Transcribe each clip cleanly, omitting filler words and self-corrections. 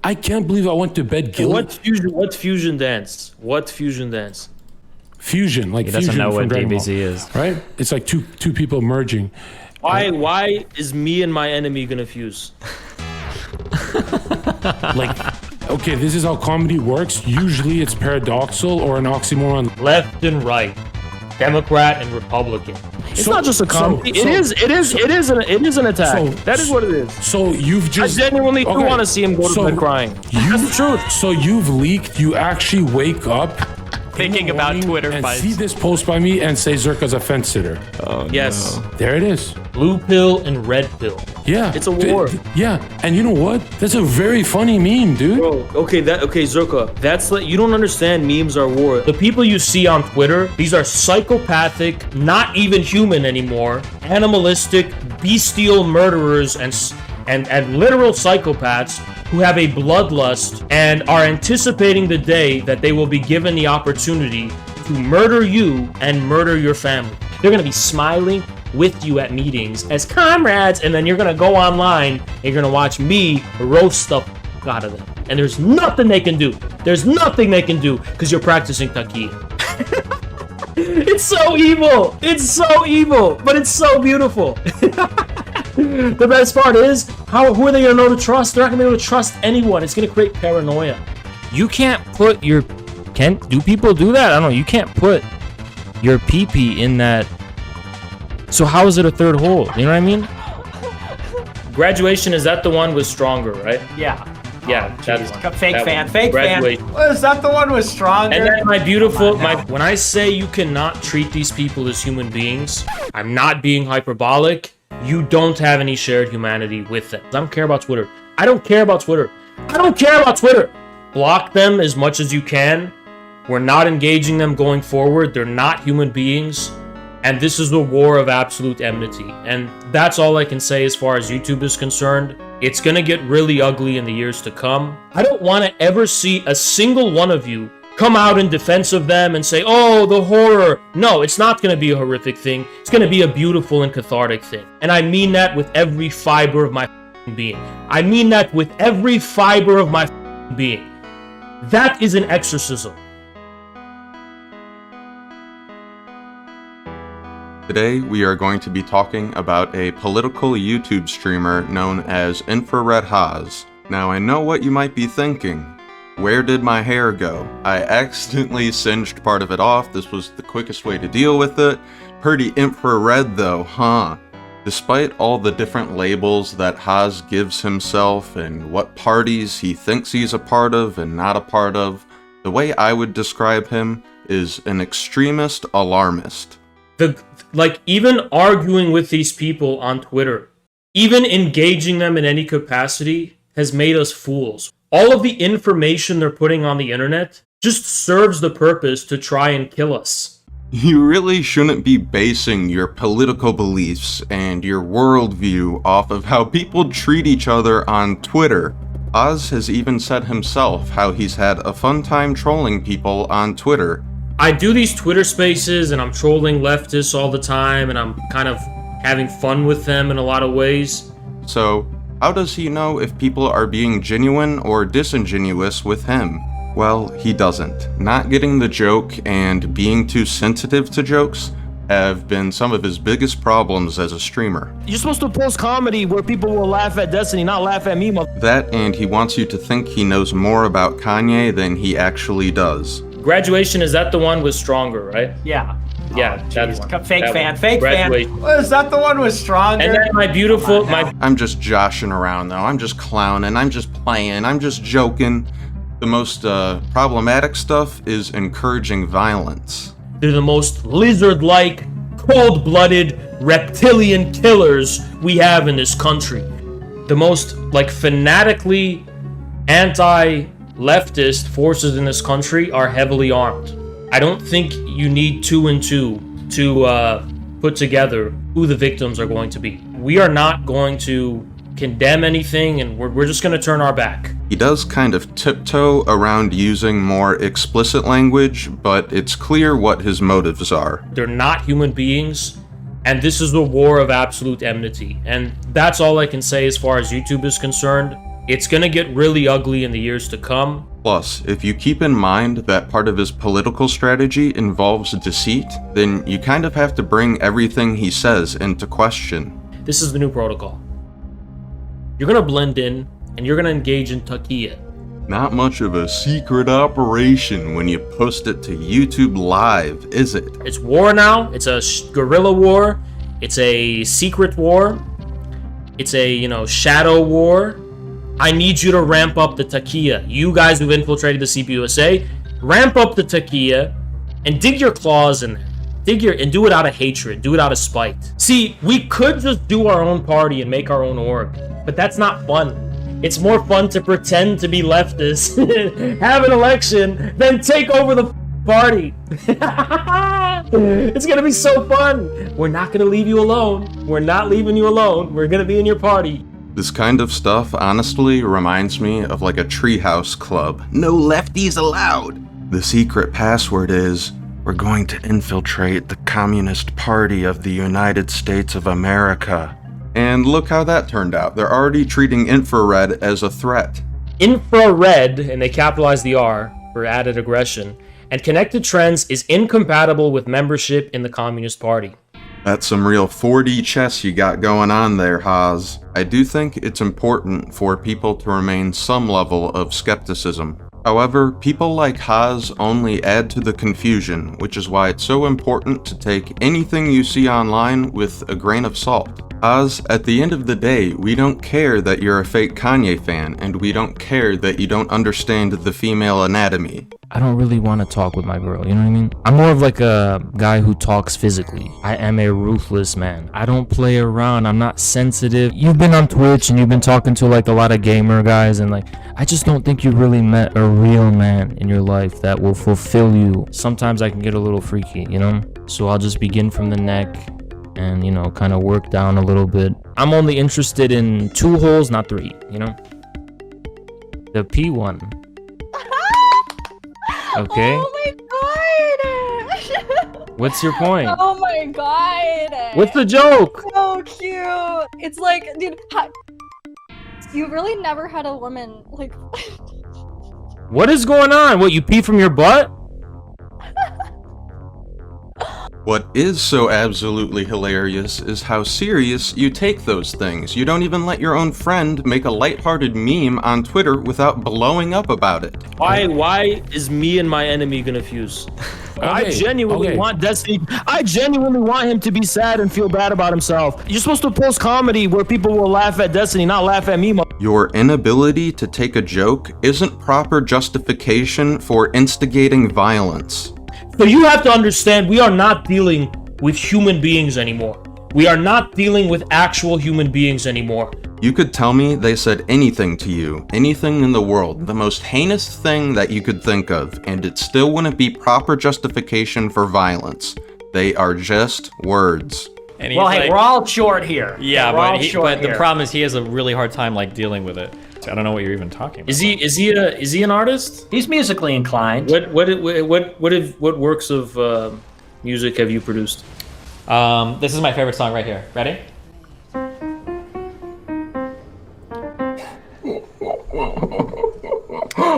I can't believe I went to bed guilty. What fusion dance? What fusion dance? Fusion, like He fusion doesn't know from what Dragon Ball, DBZ is. right? It's like two people merging. Why is me and my enemy gonna fuse? Like, okay, this is how comedy works. Usually it's paradoxical or an oxymoron. Left and right, Democrat and Republican. It's not just a comedy. It is an attack. That is what it is. So you've just I genuinely do want to see him go to bed crying. That's the truth. So you've leaked. You actually wake up Thinking about Twitter and fights. see this post by me and say Zerka's a fence sitter. Oh, Yes. no. There it is. Blue pill and red pill. Yeah, It's a war. Yeah, and you know what? That's a very funny meme, dude. Bro, okay, Zerka, that's like, you don't understand memes are war. The people you see on Twitter, these are psychopathic, not even human anymore, animalistic, bestial murderers and literal psychopaths who have a bloodlust and are anticipating the day that they will be given the opportunity to murder you and murder your family. They're gonna be smiling with you at meetings as comrades, and then you're gonna go online and you're gonna watch me roast the f out of them. And there's nothing they can do. There's nothing they can do because you're practicing taqiyya. It's so evil. It's so evil, but it's so beautiful. The best part is, who are they gonna know to trust? They're not gonna be able to trust anyone. It's gonna create paranoia. You can't put your... Do people do that? I don't know. You can't put your pee-pee in that... So how is it a third hole? You know what I mean? Graduation, is that the one with Stronger, right? Yeah. Yeah, that's Fake fan. Graduation. Is that the one with Stronger? And then my beautiful, when I say you cannot treat these people as human beings, I'm not being hyperbolic. You don't have any shared humanity with them. I don't care about Twitter. I don't care about Twitter. I don't care about Twitter. Block them as much as you can. We're not engaging them going forward. They're not human beings. And this is the war of absolute enmity. And that's all I can say as far as YouTube is concerned. It's going to get really ugly in the years to come. I don't want to ever see a single one of you come out in defense of them and say, oh, the horror. No, it's not going to be a horrific thing. It's going to be a beautiful and cathartic thing. And I mean that with every fiber of my being. I mean that with every fiber of my being. That is an exorcism. Today, we are going to be talking about a political YouTube streamer known as InfraredHaz. Now, I know what you might be thinking. Where did my hair go? I accidentally singed part of it off. This was the quickest way to deal with it. Pretty infrared though, huh? Despite all the different labels that Haz gives himself and what parties he thinks he's a part of and not a part of, the way I would describe him is an extremist alarmist. Even arguing with these people on Twitter, even engaging them in any capacity has made us fools. All of the information they're putting on the internet just serves the purpose to try and kill us. You really shouldn't be basing your political beliefs and your worldview off of how people treat each other on Twitter. Oz has even said himself how he's had a fun time trolling people on Twitter. I do these Twitter spaces and I'm trolling leftists all the time and I'm kind of having fun with them in a lot of ways. So, how does he know if people are being genuine or disingenuous with him? Well, he doesn't. Not getting the joke and being too sensitive to jokes have been some of his biggest problems as a streamer. You're supposed to post comedy where people will laugh at Destiny, not laugh at me, That, and he wants you to think he knows more about Kanye than he actually does. Graduation, is that the one with Stronger, right? Yeah. Yeah, that's Fake fan. Graduation. Is that the one with Stronger? And then my beautiful, I'm just joshing around though, I'm just clowning, I'm just playing, I'm just joking. The most problematic stuff is encouraging violence. They're the most lizard-like, cold-blooded, reptilian killers we have in this country. The most, fanatically anti-leftist forces in this country are heavily armed. I don't think you need 2 and 2 to put together who the victims are going to be. We are not going to condemn anything, and we're just going to turn our back. He does kind of tiptoe around using more explicit language, but it's clear what his motives are. They're not human beings, and this is the war of absolute enmity. And that's all I can say as far as YouTube is concerned. It's gonna get really ugly in the years to come. Plus, if you keep in mind that part of his political strategy involves deceit, then you kind of have to bring everything he says into question. This is the new protocol. You're gonna blend in, and you're gonna engage in taqiyya. Not much of a secret operation when you post it to YouTube Live, is it? It's war now. It's a guerrilla war. It's a secret war. It's a, shadow war. I need you to ramp up the taqiyya. You guys who've infiltrated the CPUSA, ramp up the taqiyya and dig your claws in there. And do it out of hatred. Do it out of spite. See, we could just do our own party and make our own org, but that's not fun. It's more fun to pretend to be leftist, have an election, then take over the party. It's gonna be so fun. We're not gonna leave you alone. We're not leaving you alone. We're gonna be in your party. This kind of stuff honestly reminds me of like a treehouse club. No lefties allowed. The secret password is, we're going to infiltrate the Communist Party of the United States of America. And look how that turned out. They're already treating infrared as a threat. Infrared, and they capitalize the R for added aggression, and connected trends is incompatible with membership in the Communist Party. That's some real 4D chess you got going on there, Haz. I do think it's important for people to remain some level of skepticism. However, people like Haz only add to the confusion, which is why it's so important to take anything you see online with a grain of salt. Haz, at the end of the day, we don't care that you're a fake Kanye fan, and we don't care that you don't understand the female anatomy. I don't really want to talk with my girl, you know what I mean? I'm more of like a guy who talks physically. I am a ruthless man. I don't play around. I'm not sensitive. You've been on Twitch and you've been talking to like a lot of gamer guys, and like, I just don't think you really met a real man in your life that will fulfill you. Sometimes I can get a little freaky, So I'll just begin from the neck and, kind of work down a little bit. I'm only interested in 2 holes, not 3, The P1. Okay. Oh my god! What's your point? Oh my god! What's the joke? So cute! It's like, dude, you really never had a woman, like... What is going on? What, you pee from your butt? What is so absolutely hilarious is how serious you take those things. You don't even let your own friend make a lighthearted meme on Twitter without blowing up about it. Why is me and my enemy gonna fuse? I genuinely want Destiny. I genuinely want him to be sad and feel bad about himself. You're supposed to post comedy where people will laugh at Destiny, not laugh at me. Your inability to take a joke isn't proper justification for instigating violence. So you have to understand, we are not dealing with human beings anymore. We are not dealing with actual human beings anymore. You could tell me they said anything to you, anything in the world, the most heinous thing that you could think of, and it still wouldn't be proper justification for violence. They are just words. And Well, hey, we're all short here. Yeah, We're all but short the here. problem is he has a really hard time dealing with it. I don't know what you're even talking about. Is he an artist? He's musically inclined. What works of music have you produced? This is my favorite song right here. Ready?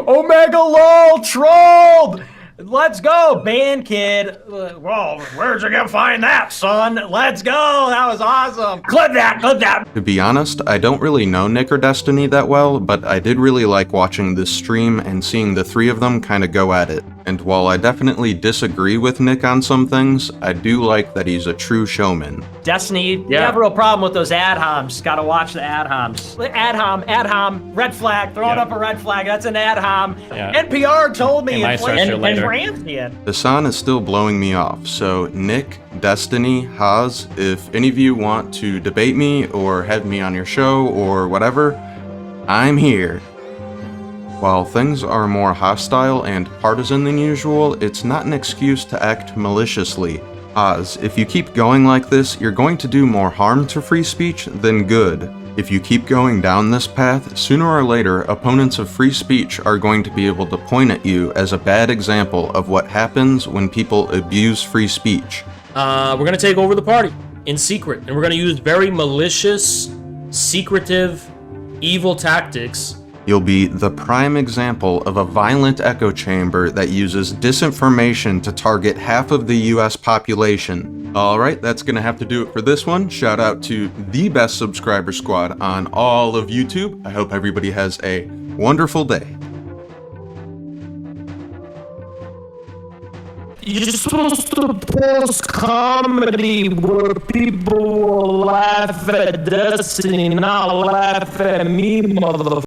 Omega LOL trolled! Let's go, band kid. Whoa, where'd you go find that, son? Let's go. That was awesome. Clip that, clip that. To be honest, I don't really know Nick or Destiny that well, but I did really like watching this stream and seeing the 3 of them kind of go at it. And while I definitely disagree with Nick on some things, I do like that he's a true showman. Destiny, you have a real problem with those ad homs. Gotta watch the ad homs. Ad hom, red flag, throwing up a red flag. That's an ad hom. Yeah. NPR told me. He might search it later. The sun is still blowing me off, so Nick, Destiny, Haz, if any of you want to debate me or have me on your show or whatever, I'm here. While things are more hostile and partisan than usual, it's not an excuse to act maliciously. Haz, if you keep going like this, you're going to do more harm to free speech than good. If you keep going down this path, sooner or later, opponents of free speech are going to be able to point at you as a bad example of what happens when people abuse free speech. We're gonna take over the party in secret, and we're gonna use very malicious, secretive evil tactics. You'll be the prime example of a violent echo chamber that uses disinformation to target half of the US population. Alright, that's gonna have to do it for this one. Shout out to the best subscriber squad on all of YouTube. I hope everybody has a wonderful day. You're supposed to post comedy where people will laugh at Destiny, not laugh at me, motherfucker.